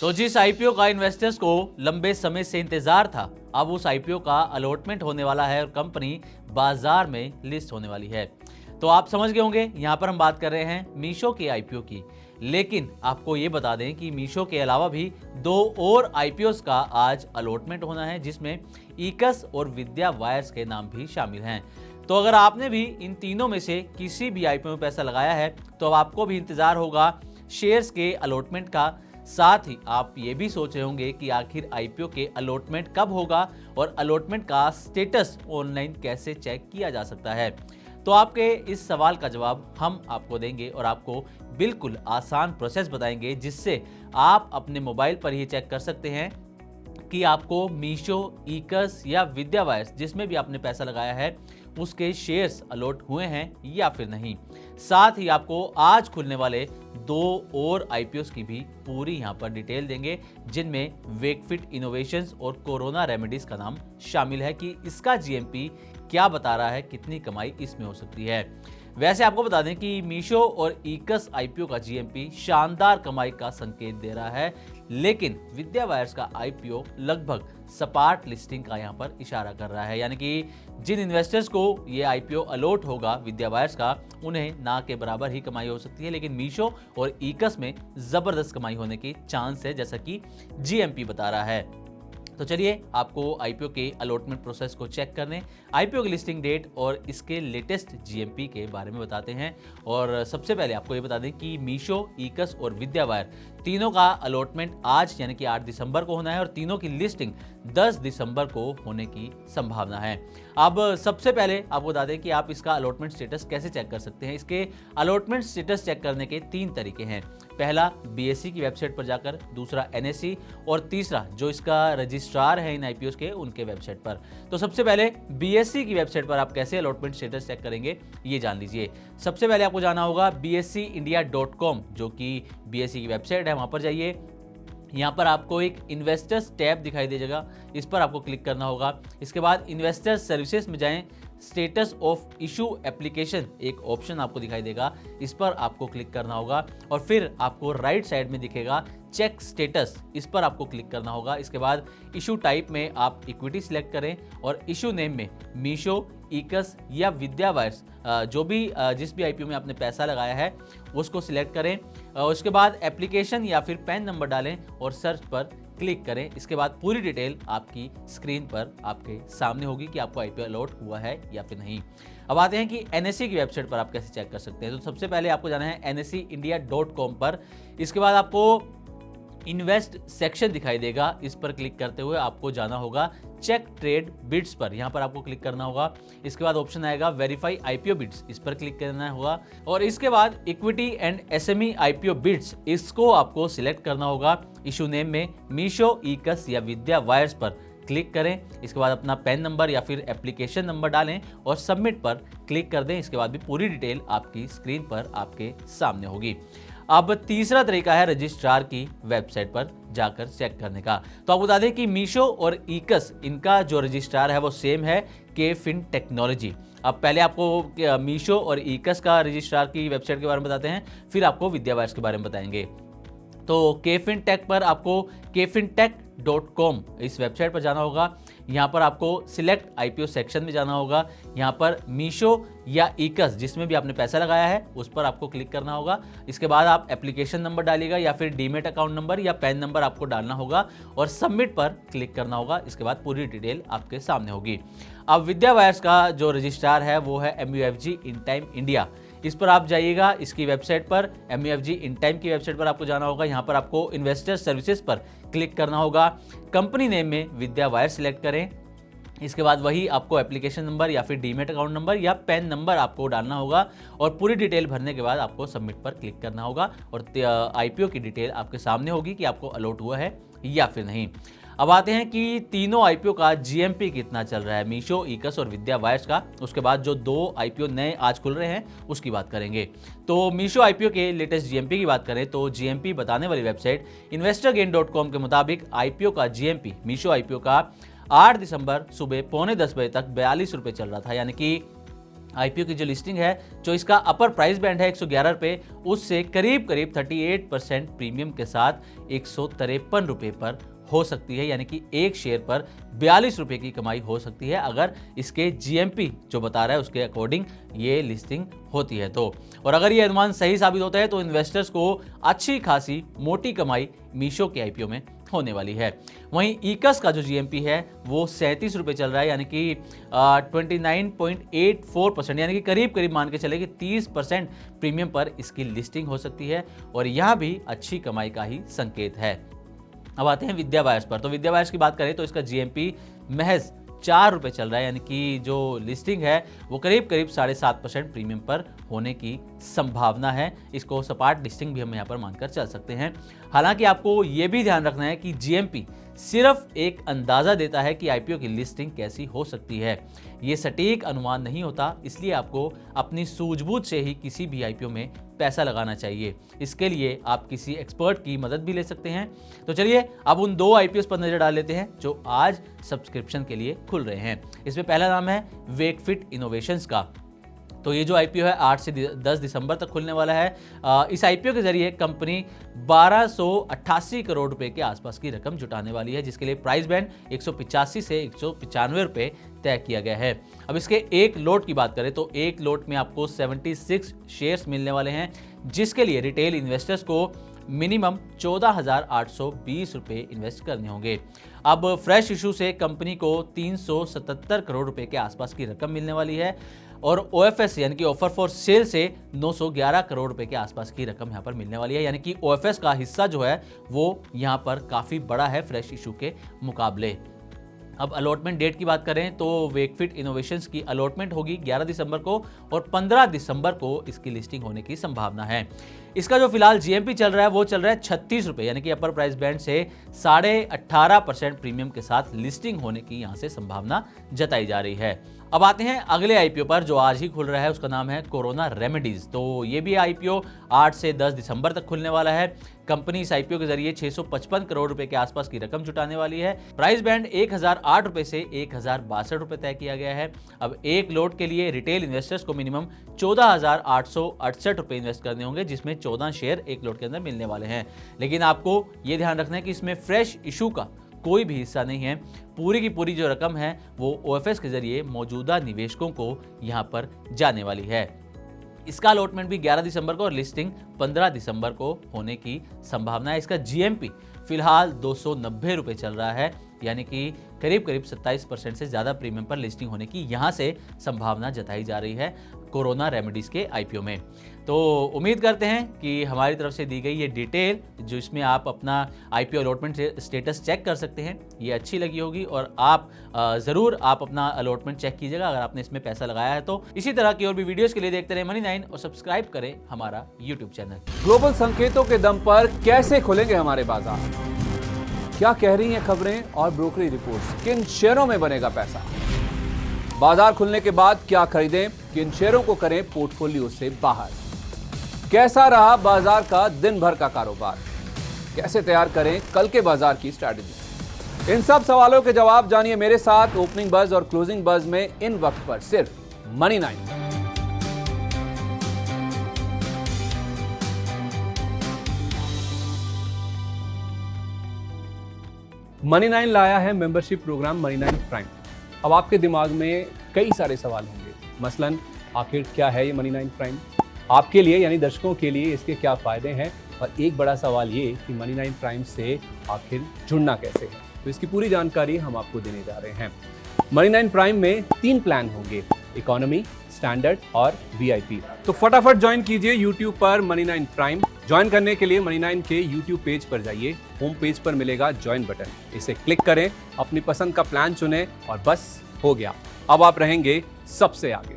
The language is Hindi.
तो जिस आईपीओ का इन्वेस्टर्स को लंबे समय से इंतजार था, अब उस आईपीओ का अलॉटमेंट होने वाला है और कंपनी बाजार में लिस्ट होने वाली है। तो आप समझ गए होंगे, यहाँ पर हम बात कर रहे हैं मीशो के आईपीओ की। लेकिन आपको ये बता दें कि मीशो के अलावा भी दो और आईपीओस का आज अलॉटमेंट होना है, जिसमें ईकस और विद्या वायर्स के नाम भी शामिल हैं। तो अगर आपने भी इन तीनों में से किसी भी आईपीओ में पैसा लगाया है तो अब आपको भी इंतजार होगा शेयर्स के अलॉटमेंट का। साथ ही आप ये भी सोच रहे होंगे कि आखिर आईपीओ के अलॉटमेंट कब होगा और अलॉटमेंट का स्टेटस ऑनलाइन कैसे चेक किया जा सकता है। तो आपके इस सवाल का जवाब हम आपको देंगे और आपको बिल्कुल आसान प्रोसेस बताएंगे, जिससे आप अपने मोबाइल पर ही चेक कर सकते हैं कि आपको मीशो, ईकस या विद्या वायर्स जिसमें भी आपने पैसा लगाया है उसके शेयर्स अलॉट हुए हैं या फिर नहीं। साथ ही आपको आज खुलने वाले दो और आईपीओस की भी पूरी यहाँ पर डिटेल देंगे, जिनमें वेकफिट इनोवेशंस और कोरोना रेमेडीज का नाम शामिल है कि इसका जीएमपी क्या बता रहा है, कितनी कमाई इसमें हो सकती है। वैसे आपको बता दें कि मीशो और ईकस आईपीओ का जीएमपी शानदार कमाई का संकेत दे रहा है, लेकिन विद्या वायर्स का आईपीओ लगभग सपाट लिस्टिंग का यहां पर इशारा कर रहा है। यानी कि जिन इन्वेस्टर्स को ये आईपीओ अलॉट होगा विद्या वायर्स का, उन्हें ना के बराबर ही कमाई हो सकती है, लेकिन मीशो और ईकस में जबरदस्त कमाई होने की चांस है, जैसा कि जीएमपी बता रहा है। तो चलिए आपको आईपीओ के अलॉटमेंट प्रोसेस को चेक करने, आईपीओ की लिस्टिंग डेट और इसके लेटेस्ट जीएमपी के बारे में बताते हैं। और सबसे पहले आपको ये बता दें कि मीशो, ईकस और विद्या वायर तीनों का अलॉटमेंट आज यानी कि 8 दिसंबर को होना है और तीनों की लिस्टिंग 10 दिसंबर को होने की संभावना है। अब सबसे पहले आपको बता दें कि आप इसका अलॉटमेंट स्टेटस कैसे चेक कर सकते हैं। इसके अलॉटमेंट स्टेटस चेक करने के 3 तरीके हैं। पहला बीएसई की वेबसाइट पर जाकर, दूसरा एनएसई और तीसरा जो इसका रजिस्ट्रार है इन आईपीओस के, उनके वेबसाइट पर। तो सबसे पहले बीएसई की वेबसाइट पर आप कैसे अलॉटमेंट स्टेटस चेक करेंगे ये जान लीजिए। सबसे पहले आपको जाना होगा bseindia.com, जो कि बीएसई की वेबसाइट है, वहां पर जाइए। यहाँ पर आपको एक इन्वेस्टर्स टैब दिखाई दे जाएगा, इस पर आपको क्लिक करना होगा। इसके बाद इन्वेस्टर्स सर्विसेज में जाएं, स्टेटस ऑफ इशू एप्लीकेशन एक ऑप्शन आपको दिखाई देगा, इस पर आपको क्लिक करना होगा और फिर आपको राइट साइड में दिखेगा चेक स्टेटस, इस पर आपको क्लिक करना होगा। इसके बाद इशू टाइप में आप इक्विटी सिलेक्ट करें और इशू नेम में मीशो, ईकस या विद्या वायर्स जो भी जिस भी आईपीओ में आपने पैसा लगाया है उसको सिलेक्ट करें। उसके बाद एप्लीकेशन या फिर पैन नंबर डालें और सर्च पर क्लिक करें। इसके बाद पूरी डिटेल आपकी स्क्रीन पर आपके सामने होगी कि आपको आईपीओ अलॉट हुआ है या फिर नहीं। अब आते हैं कि एनएसई की वेबसाइट पर आप कैसे चेक कर सकते हैं। तो सबसे पहले आपको जाना है nseindia.com पर। इसके बाद आपको इन्वेस्ट सेक्शन दिखाई देगा, इस पर क्लिक करते हुए आपको जाना होगा चेक ट्रेड बिड्स पर, यहाँ पर आपको क्लिक करना होगा। इसके बाद ऑप्शन आएगा वेरीफाई आईपीओ बिड्स, इस पर क्लिक करना होगा और इसके बाद equity and SME IPO bids, इसको आपको सिलेक्ट करना होगा। इशू नेम में मीशो, ईकस या विद्या वायर्स पर क्लिक करें। इसके बाद अपना पैन नंबर या फिर एप्लीकेशन नंबर डालें और सबमिट पर क्लिक कर दें। इसके बाद भी पूरी डिटेल आपकी स्क्रीन पर आपके सामने होगी। अब तीसरा तरीका है रजिस्ट्रार की वेबसाइट पर जाकर चेक करने का। तो आपको बता दें कि मीशो और ईकस, इनका जो रजिस्ट्रार है वो सेम है, केफिन टेक्नोलॉजी। अब पहले आपको मीशो और ईकस का रजिस्ट्रार की वेबसाइट के बारे में बताते हैं, फिर आपको विद्या वायर्स के बारे में बताएंगे। तो केफिन टेक पर आपको kefinTech.com इस वेबसाइट पर जाना होगा। यहाँ पर आपको सिलेक्ट आईपीओ सेक्शन में जाना होगा। यहाँ पर मीशो या ईकस जिसमें भी आपने पैसा लगाया है उस पर आपको क्लिक करना होगा। इसके बाद आप एप्लीकेशन नंबर डालिएगा या फिर डीमेट अकाउंट नंबर या पैन नंबर आपको डालना होगा और सबमिट पर क्लिक करना होगा। इसके बाद पूरी डिटेल आपके सामने होगी। अब विद्या वायर्स का जो रजिस्ट्रार है वो है MUFG इनटाइम इंडिया, इस पर आप जाइएगा। इसकी वेबसाइट पर MUFG इनटाइम की वेबसाइट पर आपको जाना होगा। यहाँ पर आपको इन्वेस्टर सर्विसेज पर क्लिक करना होगा। कंपनी नेम में विद्या वायर सिलेक्ट करें। इसके बाद वही आपको एप्लीकेशन नंबर या फिर डीमेट अकाउंट नंबर या पैन नंबर आपको डालना होगा और पूरी डिटेल भरने के बाद आपको सबमिट पर क्लिक करना होगा और आईपीओ की डिटेल आपके सामने होगी कि आपको अलॉट हुआ है या फिर नहीं। अब आते हैं कि तीनों आईपीओ का जीएमपी कितना चल रहा है, मीशो, ईकस और विद्या वायर्स का। उसके बाद जो दो आईपीओ नए आज खुल रहे हैं उसकी बात करेंगे। तो मीशो आईपीओ के लेटेस्ट जीएमपी की बात करें तो जीएमपी बताने वाली वेबसाइट investorgain.com के मुताबिक आईपीओ का जीएमपी मीशो आईपीओ का 8 दिसंबर सुबह 9:45 बजे तक 42 रुपये चल रहा था, यानी कि आईपीओ की जो लिस्टिंग है, जो इसका अपर प्राइस बैंड है 111 रुपये, उससे करीब 38% प्रीमियम के साथ 153 रुपये पर हो सकती है, यानी कि एक शेयर पर 42 रुपये की कमाई हो सकती है अगर इसके जीएमपी जो बता रहा है उसके अकॉर्डिंग ये लिस्टिंग होती है तो। और अगर ये अनुमान सही साबित होता है तो इन्वेस्टर्स को अच्छी खासी मोटी कमाई मीशो के आईपीओ में होने वाली है। वहीं ईकस का जो जीएमपी है वो 37 रुपये चल रहा है, यानी कि 29.84%, यानी कि करीब मान के चले कि 30% प्रीमियम पर इसकी लिस्टिंग हो सकती है और यहाँ भी अच्छी कमाई का ही संकेत है। अब आते हैं विद्या बायर्स पर। तो विद्या बायर्स की बात करें तो इसका जीएमपी महज 4 रुपये चल रहा है, यानी कि जो लिस्टिंग है वो करीब 7.5% प्रीमियम पर होने की संभावना है। इसको सपाट लिस्टिंग भी हम यहाँ पर मानकर चल सकते हैं। हालांकि आपको ये भी ध्यान रखना है कि जीएमपी सिर्फ एक अंदाज़ा देता है कि आईपीओ की लिस्टिंग कैसी हो सकती है, ये सटीक अनुमान नहीं होता, इसलिए आपको अपनी सूझबूझ से ही किसी भी आईपीओ में पैसा लगाना चाहिए। इसके लिए आप किसी एक्सपर्ट की मदद भी ले सकते हैं। तो चलिए अब उन 2 आईपीओ पर नजर डाल लेते हैं जो आज सब्सक्रिप्शन के लिए खुल रहे हैं। इसमें पहला नाम है वेकफिट इनोवेशंस का। तो ये जो आईपीओ है 8 से 10 दिसंबर तक खुलने वाला है। इस आईपीओ के जरिए कंपनी 1288 करोड़ रुपए के आसपास की रकम जुटाने वाली है, जिसके लिए प्राइस बैंड 185 से 195 रुपए तय किया गया है। अब इसके एक लोट की बात करें तो एक लोट में आपको 76 शेयर्स मिलने वाले हैं, जिसके लिए रिटेल इन्वेस्टर्स को मिनिमम 14,820 रुपये इन्वेस्ट करने होंगे। अब फ्रेश इशू से कंपनी को 377 करोड़ रुपए के आसपास की रकम मिलने वाली है और ओएफएस यानी कि ऑफर फॉर सेल से 911 करोड़ रुपए के आसपास की रकम यहाँ पर मिलने वाली है, यानी कि ओएफएस का हिस्सा जो है वो यहाँ पर काफ़ी बड़ा है फ्रेश इशू के मुकाबले। अब अलॉटमेंट डेट की बात करें तो वेकफिट इनोवेशंस की अलॉटमेंट होगी 11 दिसंबर को और 15 दिसंबर को इसकी लिस्टिंग होने की संभावना है। इसका जो फिलहाल जीएमपी चल रहा है वो चल रहा है 36 रुपये, यानी कि अपर प्राइस बैंड से 18.5% प्रीमियम के साथ लिस्टिंग होने की यहाँ से संभावना जताई जा रही है। अब आते हैं अगले आईपीओ पर जो आज ही खुल रहा है, उसका नाम है कोरोना रेमेडीज। तो ये भी आईपीओ 8 से 10 दिसंबर तक खुलने वाला है। कंपनी इस आईपीओ के जरिए 655 करोड़ रुपए के आसपास की रकम जुटाने वाली है। प्राइस बैंड 1008 रुपए से 1062 रुपए तय किया गया है। अब एक लोट के लिए रिटेल इन्वेस्टर्स को मिनिमम 14,868 रुपए इन्वेस्ट करने होंगे, जिसमें 14 शेयर एक लोट के अंदर मिलने वाले हैं। लेकिन आपको ये ध्यान रखना है कि इसमें फ्रेश इशू का कोई भी हिस्सा नहीं है। पूरी की पूरी जो रकम है वो ओएफएस के जरिए मौजूदा निवेशकों को यहाँ पर जाने वाली है। इसका अलॉटमेंट भी 11 दिसंबर को और लिस्टिंग 15 दिसंबर को होने की संभावना है। इसका जीएमपी फिलहाल 290 रुपये चल रहा है, यानी कि करीब 27% से ज़्यादा प्रीमियम पर लिस्टिंग होने की यहाँ से संभावना जताई जा रही है कोरोना रेमेडीज़ के आईपीओ में। तो उम्मीद करते हैं कि हमारी तरफ से दी गई ये डिटेल, जो इसमें आप अपना आईपीओ अलॉटमेंट स्टेटस चेक कर सकते हैं, ये अच्छी लगी होगी और आप ज़रूर आप अपना अलॉटमेंट चेक कीजिएगा अगर आपने इसमें पैसा लगाया है तो। इसी तरह की और भी वीडियोज़ के लिए देखते रहें मनी9 और सब्सक्राइब करें हमारा यूट्यूब चैनल। ग्लोबल संकेतों के दम पर कैसे खुलेंगे हमारे बाजार, क्या कह रही हैं खबरें और ब्रोकरी रिपोर्ट्स, किन शेयरों में बनेगा पैसा, बाजार खुलने के बाद क्या खरीदें, किन शेयरों को करें पोर्टफोलियो से बाहर, कैसा रहा बाजार का दिन भर का कारोबार, कैसे तैयार करें कल के बाजार की स्ट्रैटेजी। इन सब सवालों के जवाब जानिए मेरे साथ ओपनिंग बज और क्लोजिंग बज में इन वक्त पर सिर्फ मनी9। मनी9 लाया है मेंबरशिप प्रोग्राम मनी9 प्राइम। अब आपके दिमाग में कई सारे सवाल होंगे, मसलन आखिर क्या है ये मनी9 प्राइम, आपके लिए यानी दर्शकों के लिए इसके क्या फायदे हैं, और एक बड़ा सवाल ये कि मनी9 प्राइम से आखिर जुड़ना कैसे है। तो इसकी पूरी जानकारी हम आपको देने जा रहे हैं। मनी9 प्राइम में 3 प्लान होंगे, इकोनॉमी, स्टैंडर्ड और वीआईपी। तो फटाफट ज्वाइन कीजिए यूट्यूब पर मनी9 प्राइम। ज्वाइन करने के लिए मनी9 के यूट्यूब पेज पर जाइए, होम पेज पर मिलेगा ज्वाइन बटन, इसे क्लिक करें, अपनी पसंद का प्लान चुनें और बस हो गया, अब आप रहेंगे सबसे आगे।